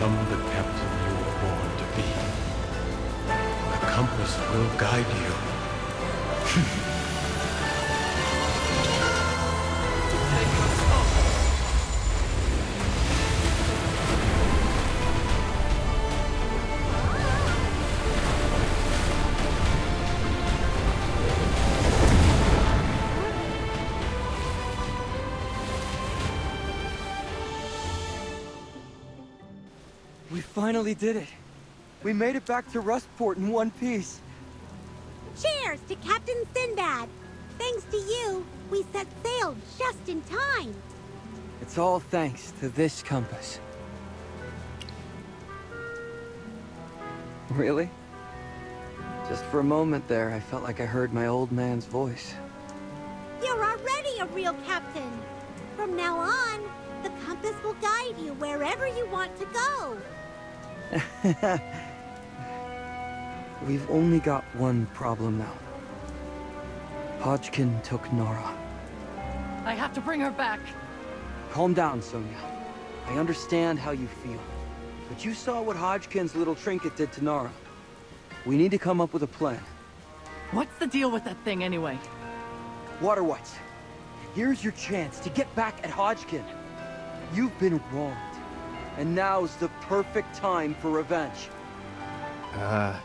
become the captain you were born to be. The compass will guide you. We finally did it. We made it back to Rustport in one piece. Cheers to Captain Sinbad! Thanks to you, we set sail just in time. It's all thanks to this compass. Really? Just for a moment there, I felt like I heard my old man's voice. You're already a real captain. From now on, the compass will guide you wherever you want to go. We've only got one problem now. Hodgkin took Nora. I have to bring her back. Calm down, Sonia. I understand how you feel. But you saw what Hodgkin's little trinket did to Nora. We need to come up with a plan. What's the deal with that thing anyway? Water Whites, here's your chance to get back at Hodgkin. You've been wronged. And now's the perfect time for revenge. That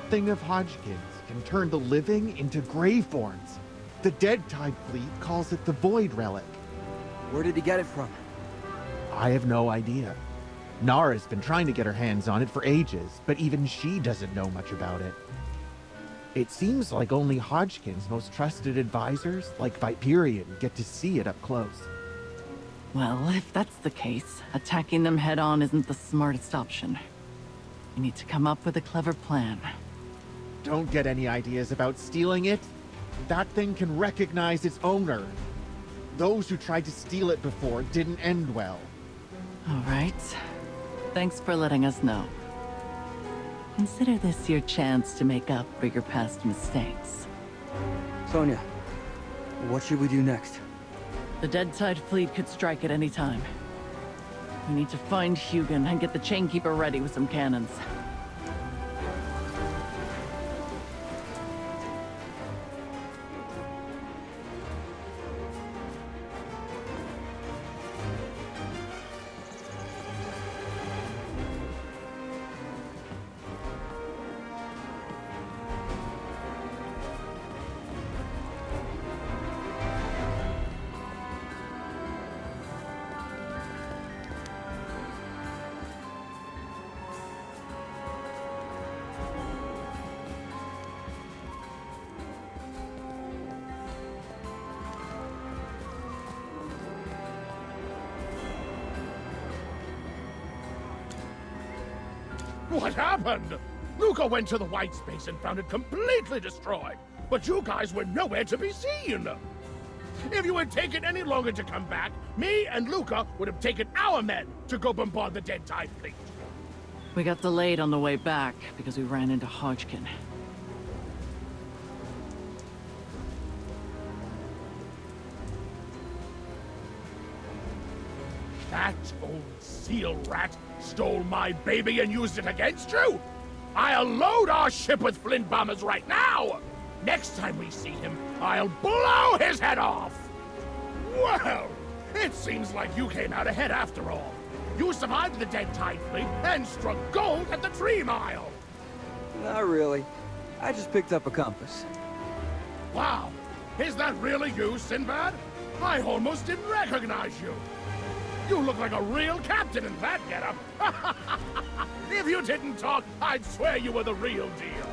thing of Hodgkin's can turn the living into Graveborns. The Dead Tide Fleet calls it the Void Relic. Where did he get it from? I have no idea. Nara's been trying to get her hands on it for ages, but even she doesn't know much about it. It seems like only Hodgkin's most trusted advisors, like Viperian, get to see it up close. Well, if that's the case, attacking them head-on isn't the smartest option. We need to come up with a clever plan. Don't get any ideas about stealing it. That thing can recognize its owner. Those who tried to steal it before didn't end well. All right. Thanks for letting us know. Consider this your chance to make up for your past mistakes. Sonia, what should we do next? The Dead Tide Fleet could strike at any time. We need to find Hugin and get the Chainkeeper ready with some cannons. What happened? Luca went to the white space and found it completely destroyed, but you guys were nowhere to be seen. If you had taken any longer to come back, me and Luca would have taken our men to go bombard the Dead Tide Fleet. We got delayed on the way back because we ran into Hodgkin. That old seal rat stole my baby and used it against you? I'll load our ship with flint bombers right now! Next time we see him, I'll blow his head off! Well, it seems like you came out ahead after all. You survived the Dead Tide Fleet and struck gold at the Tree Mile! Not really. I just picked up a compass. Wow! Is that really you, Sinbad? I almost didn't recognize you! You look like a real captain in that getup! If you didn't talk, I'd swear you were the real deal!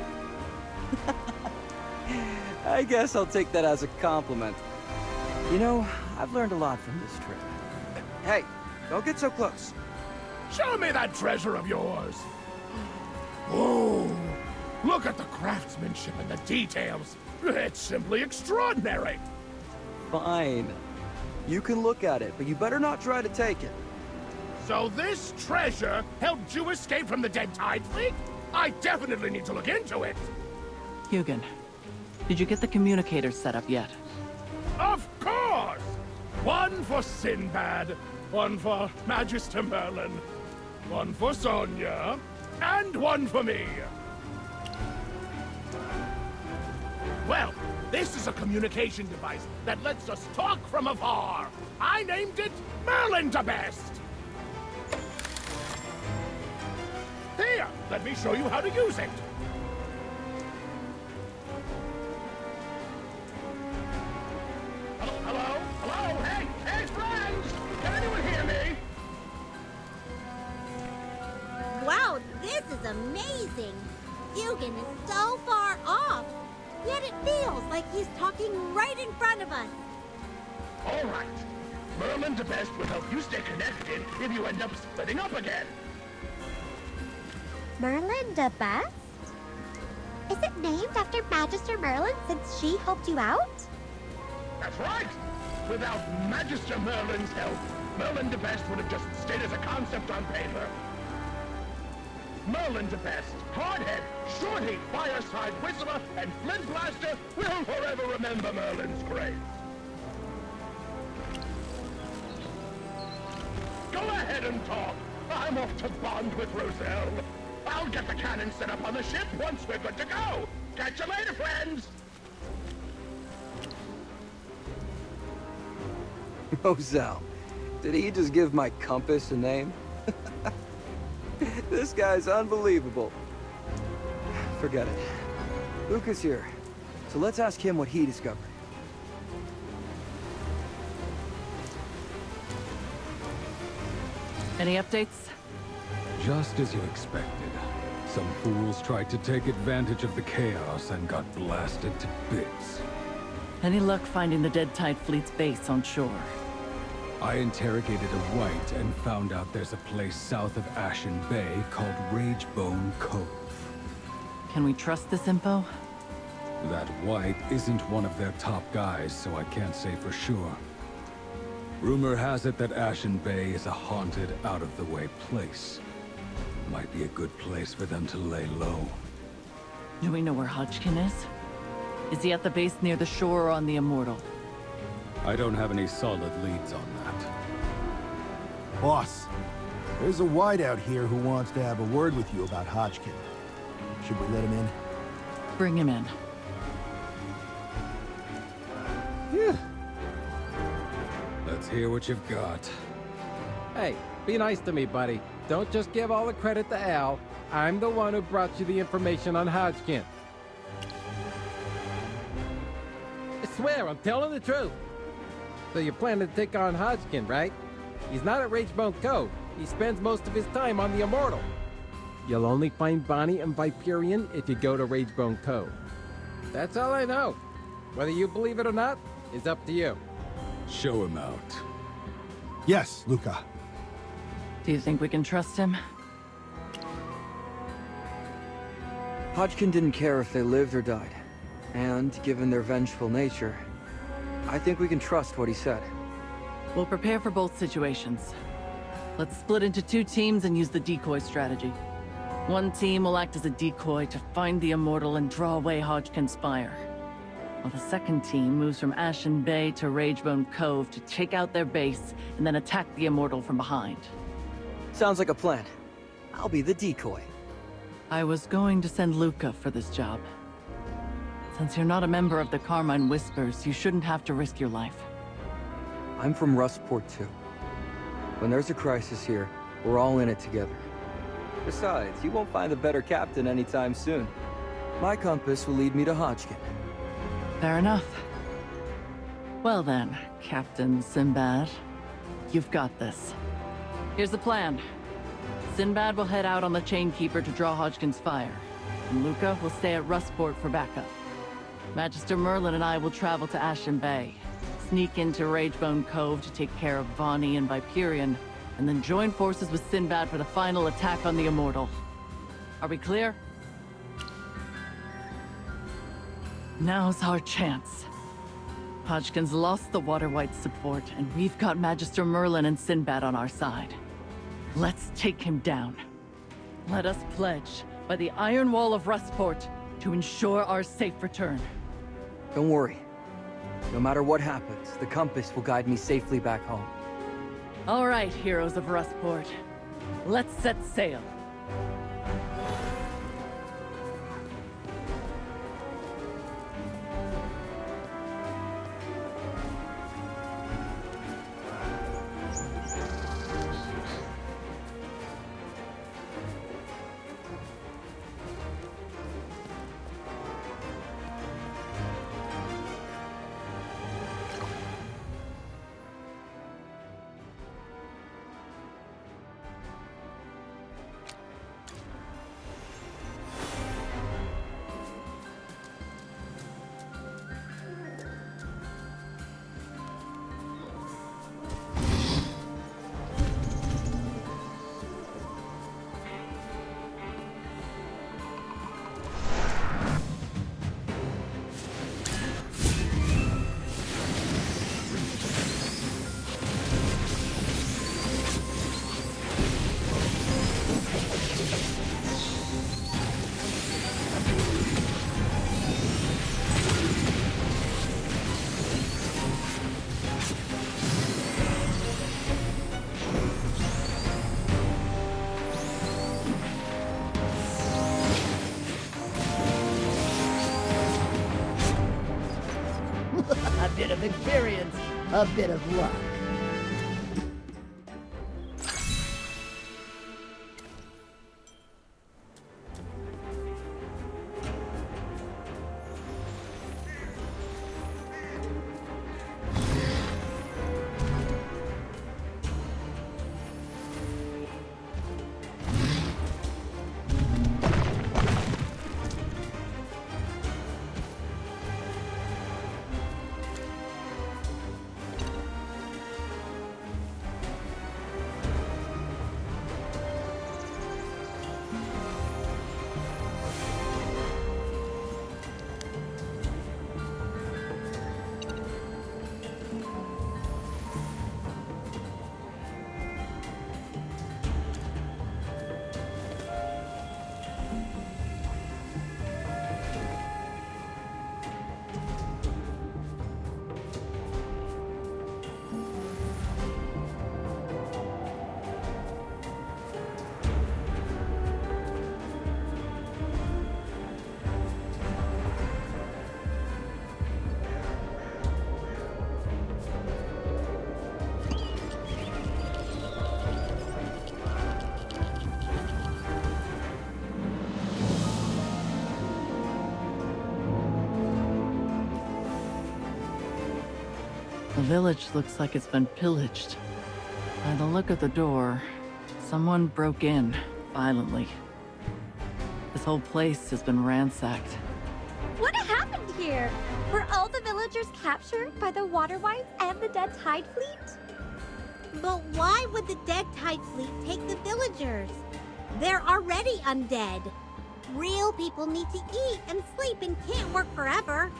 I guess I'll take that as a compliment. You know, I've learned a lot from this trip. Hey, don't get so close. Show me that treasure of yours! Oh, look at the craftsmanship and the details! It's simply extraordinary! Fine. You can look at it, but you better not try to take it. So this treasure helped you escape from the Dead Tide Fleet? I definitely need to look into it! Hugin, did you get the communicator set up yet? Of course! One for Sinbad, one for Magister Merlin, one for Sonia, and one for me. Well, this is a communication device that lets us talk from afar. I named it Merlin the Best. Here, let me show you how to use it. Hello? Hello? Hey, friends! Can anyone hear me? Wow, this is amazing. Hugin is so far off. Yet it feels like he's talking right in front of us. All right. Merlin the Best will help you stay connected if you end up splitting up again. Merlin the Best? Is it named after Magister Merlin since she helped you out? That's right! Without Magister Merlin's help, Merlin the Best would have just stayed as a concept on paper. Merlin the Best, Hardhead, Shorty, Fireside, Whistler, and Flint Blaster will forever remember Merlin's grace. Go ahead and talk. I'm off to bond with Roselle. I'll get the cannon set up on the ship once we're good to go. Catch you later, friends! Roselle, did he just give my compass a name? This guy's unbelievable. Forget it. Luke is here, so let's ask him what he discovered. Any updates? Just as you expected. Some fools tried to take advantage of the chaos and got blasted to bits. Any luck finding the Dead Tide Fleet's base on shore? I interrogated a white and found out there's a place south of Ashen Bay called Ragebone Cove. Can we trust this info? That white isn't one of their top guys, so I can't say for sure. Rumor has it that Ashen Bay is a haunted, out-of-the-way place. Might be a good place for them to lay low. Do we know where Hodgkin is? Is he at the base near the shore or on the Immortal? I don't have any solid leads on that. Boss, there's a white out here who wants to have a word with you about Hodgkin. Should we let him in? Bring him in. Let's hear what you've got. Hey, be nice to me, buddy. Don't just give all the credit to Al. I'm the one who brought you the information on Hodgkin. I swear, I'm telling the truth. So you plan to take on Hodgkin, right? He's not at Ragebone Cove. He spends most of his time on the Immortal. You'll only find Bonnie and Viperion if you go to Ragebone Cove. That's all I know. Whether you believe it or not is up to you. Show him out. Yes, Luca. Do you think we can trust him? Hodgkin didn't care if they lived or died. And, given their vengeful nature, I think we can trust what he said. We'll prepare for both situations. Let's split into 2 teams and use the decoy strategy. One team will act as a decoy to find the Immortal and draw away Hodgkin's fire, while the second team moves from Ashen Bay to Ragebone Cove to take out their base and then attack the Immortal from behind. Sounds like a plan. I'll be the decoy. I was going to send Luca for this job. Since you're not a member of the Carmine Whispers, you shouldn't have to risk your life. I'm from Rustport too. When there's a crisis here, we're all in it together. Besides, you won't find a better captain anytime soon. My compass will lead me to Hodgkin. Fair enough. Well then, Captain Sinbad, you've got this. Here's the plan. Sinbad will head out on the Chainkeeper to draw Hodgkin's fire, and Luca will stay at Rustport for backup. Magister Merlin and I will travel to Ashen Bay, sneak into Ragebone Cove to take care of Vonnie and Viperion, and then join forces with Sinbad for the final attack on the Immortal. Are we clear? Now's our chance. Hodgkin's lost the Water White's support, and we've got Magister Merlin and Sinbad on our side. Let's take him down. Let us pledge, by the Iron Wall of Rustport, to ensure our safe return. Don't worry. No matter what happens, the compass will guide me safely back home. All right, heroes of Rustport. Let's set sail. A bit of experience, a bit of luck. The village looks like it's been pillaged. By the look of the door, someone broke in violently. This whole place has been ransacked. What happened here? Were all the villagers captured by the Water Wives and the Dead Tide Fleet? But why would the Dead Tide Fleet take the villagers? They're already undead. Real people need to eat and sleep and can't work forever.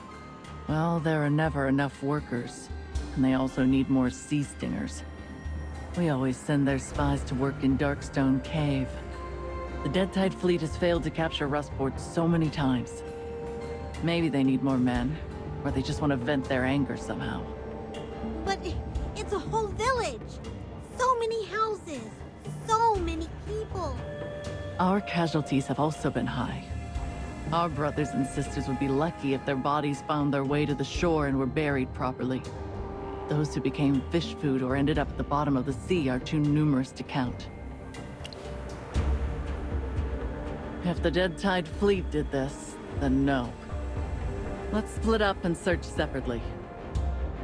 Well, there are never enough workers, and they also need more sea stingers. We always send their spies to work in Darkstone Cave. The Dead Tide Fleet has failed to capture Rustport so many times. Maybe they need more men, or they just want to vent their anger somehow. But it's a whole village. So many houses. So many people. Our casualties have also been high. Our brothers and sisters would be lucky if their bodies found their way to the shore and were buried properly. Those who became fish food or ended up at the bottom of the sea are too numerous to count. If the Dead Tide Fleet did this, then no. Let's split up and search separately.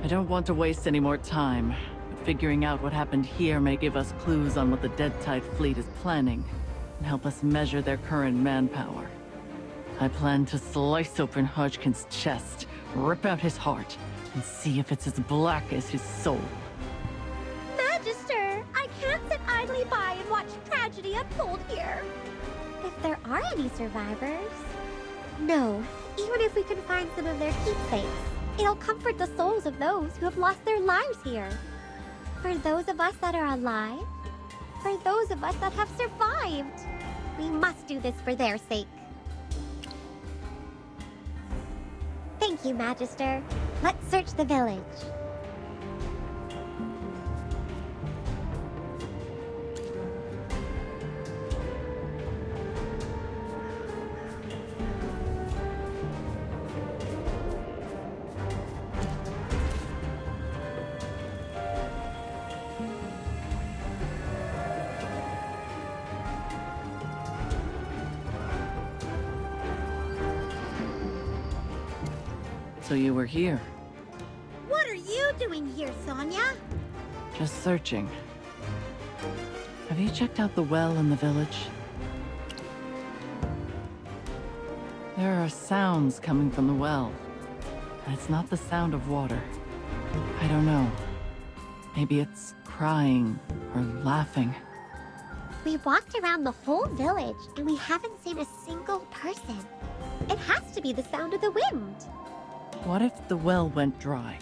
I don't want to waste any more time, but figuring out what happened here may give us clues on what the Dead Tide Fleet is planning, and help us measure their current manpower. I plan to slice open Hodgkin's chest, rip out his heart, and see if it's as black as his soul. Magister, I can't sit idly by and watch tragedy unfold here. If there are any survivors. No, even if we can find some of their keepsakes, it'll comfort the souls of those who have lost their lives here. For those of us that are alive, for those of us that have survived, we must do this for their sake. Thank you, Magister. Let's search the village. So you were here, What are you doing here, Sonia? just searching. Have you checked out the well in the village? There are sounds coming from the well, and it's not the sound of water. I don't know. Maybe it's crying or laughing. We walked around the whole village and we haven't seen a single person. It has to be the sound of the wind. What if the well went dry?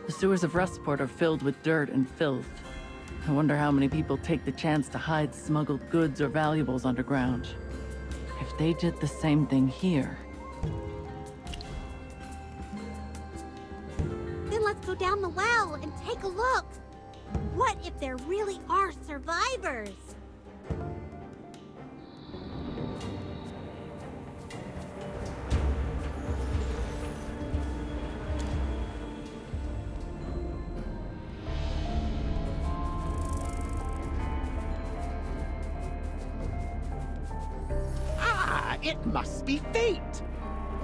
The sewers of Rustport are filled with dirt and filth. I wonder how many people take the chance to hide smuggled goods or valuables underground. If they did the same thing here, Then let's go down the well and take a look. What if there really are survivors? Ah, it must be fate!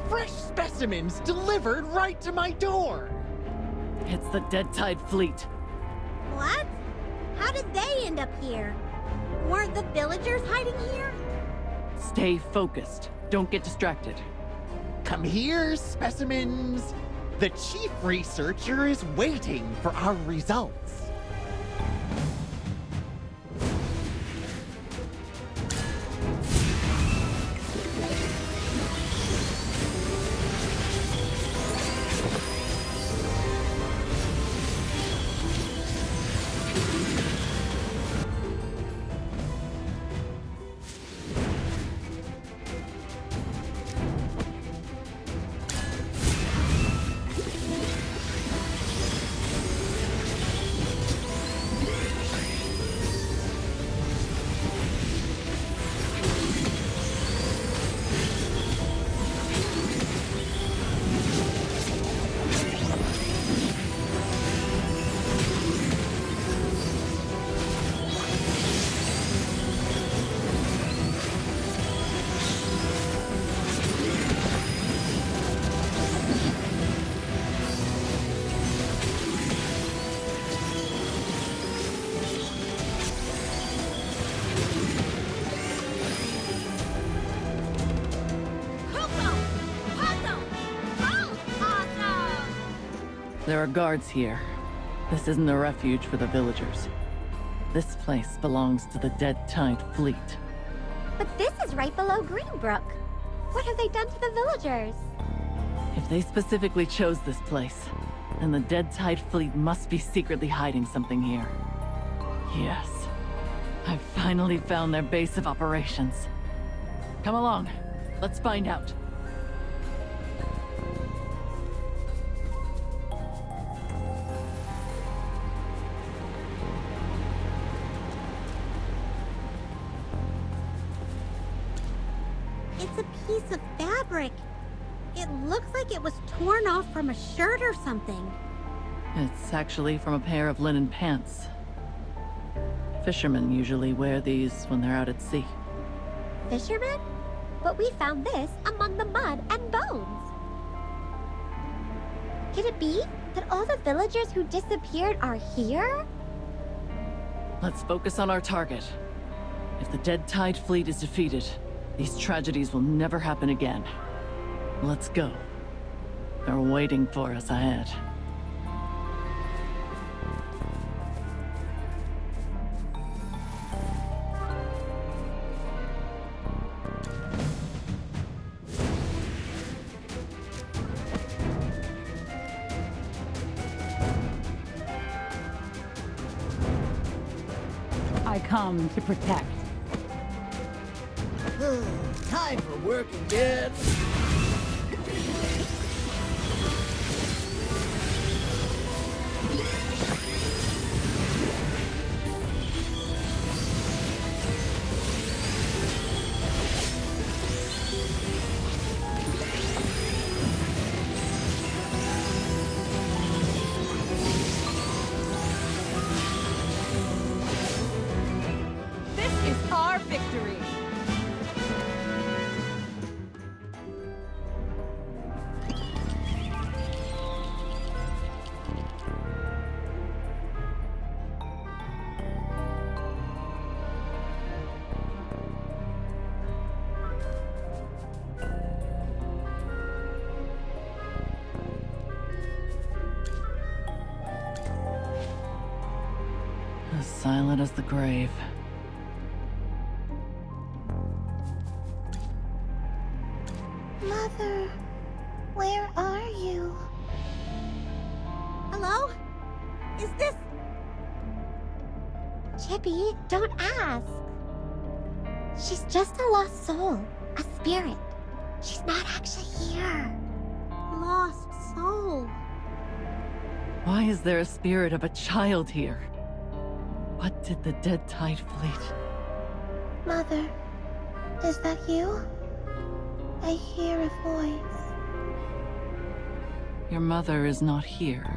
Fresh specimens delivered right to my door! it's the Dead Tide Fleet. What? How did they end up here? Weren't the villagers hiding here? Stay focused. Don't get distracted. Come here, specimens! The chief researcher is waiting for our results. There are guards here. This isn't a refuge for the villagers. This place belongs to the Dead Tide Fleet. But this is right below Greenbrook. What have they done to the villagers? If they specifically chose this place, then the Dead Tide Fleet must be secretly hiding something here. Yes. I've finally found their base of operations. Come along. Let's find out. It's a piece of fabric. It looks like it was torn off from a shirt or something. It's actually from a pair of linen pants. Fishermen usually wear these when they're out at sea. Fishermen? But we found this among the mud and bones. Could it be that all the villagers who disappeared are here? Let's focus on our target. If the Dead Tide Fleet is defeated, these tragedies will never happen again. Let's go. They're waiting for us ahead. I come to protect. Time for work again. silent as the grave. Mother, where are you? Hello? Is this... Chippy, don't ask. She's just a lost soul, a spirit. She's not actually here. Lost soul? Why is there a spirit of a child here? What did the dead tide fleet? Mother, is that you? I hear a voice. Your mother is not here.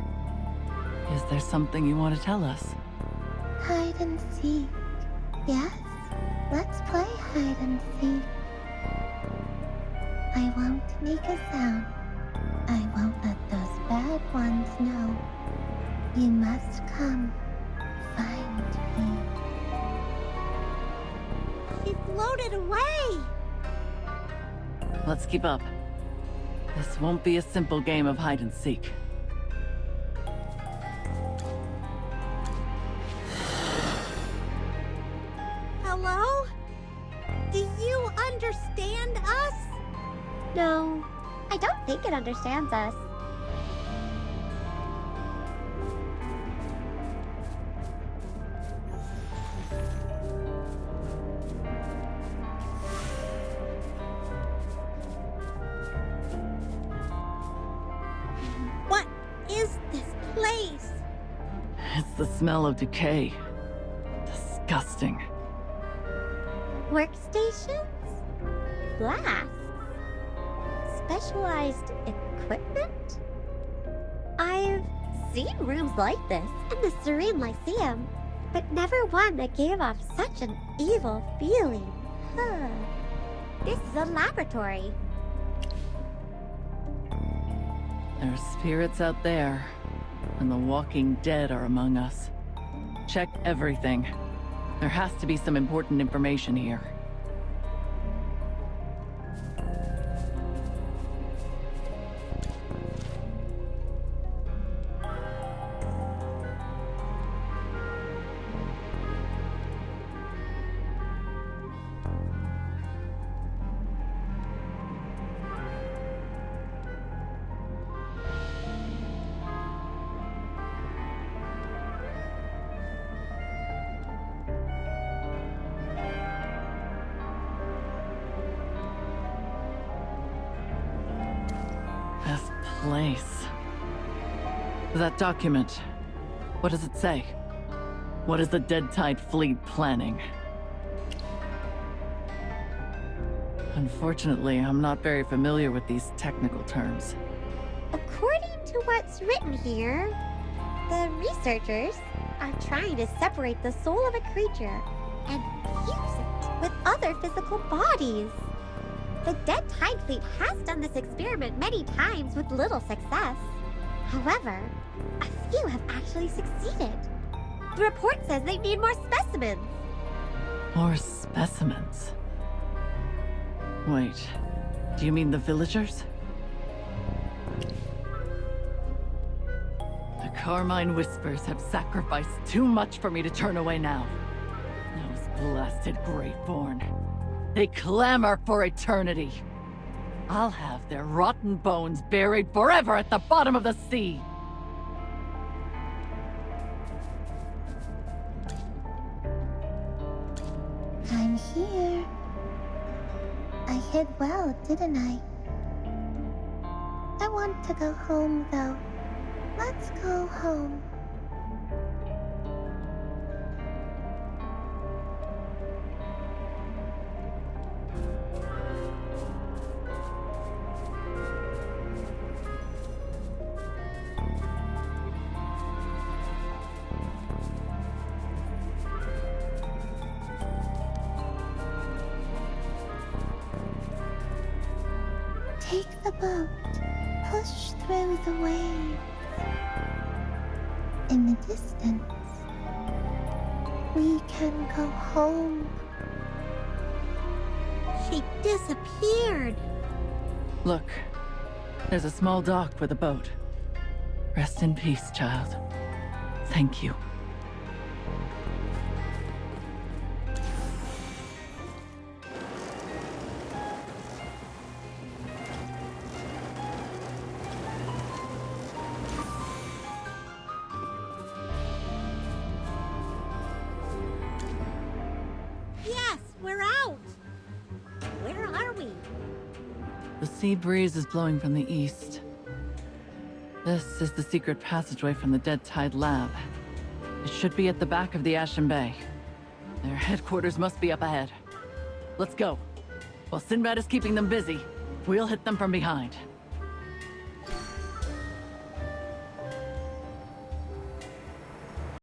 Is there something you want to tell us? Hide and seek. Yes, let's play hide and seek. I won't make a sound. I won't let those bad ones know. You must come find me. She floated away! Let's keep up. This won't be a simple game of hide and seek. Hello? Do you understand us? No, I don't think it understands us. What is this place? It's the smell of decay. Disgusting. Workstations? Flasks? Specialized equipment? I've seen rooms like this in the Serene Lyceum, but never one that gave off such an evil feeling. Huh. This is a laboratory. There are spirits out there, and the walking dead are among us. Check everything. There has to be some important information here. This place. That document. What does it say? What is the Dead Tide Fleet planning? Unfortunately, I'm not very familiar with these technical terms. According to what's written here, the researchers are trying to separate the soul of a creature and fuse it with other physical bodies. The Dead Tide Fleet has done this experiment many times with little success. However, a few have actually succeeded. The report says they need more specimens. More specimens? Wait, do you mean the villagers? The Carmine Whispers have sacrificed too much for me to turn away now. Those blasted Greatborn. They clamor for eternity. I'll have their rotten bones buried forever at the bottom of the sea. I'm here. I hid well, didn't I? I want to go home, though. Let's go home. Take the boat. Push through the waves. In the distance, we can go home. She disappeared. Look, there's a small dock with a boat. Rest in peace, child. Thank you. sea breeze is blowing from the east. This is the secret passageway from the Dead Tide lab. It should be at the back of the Ashen Bay. Their headquarters must be up ahead. Let's go. While Sinbad is keeping them busy, we'll hit them from behind.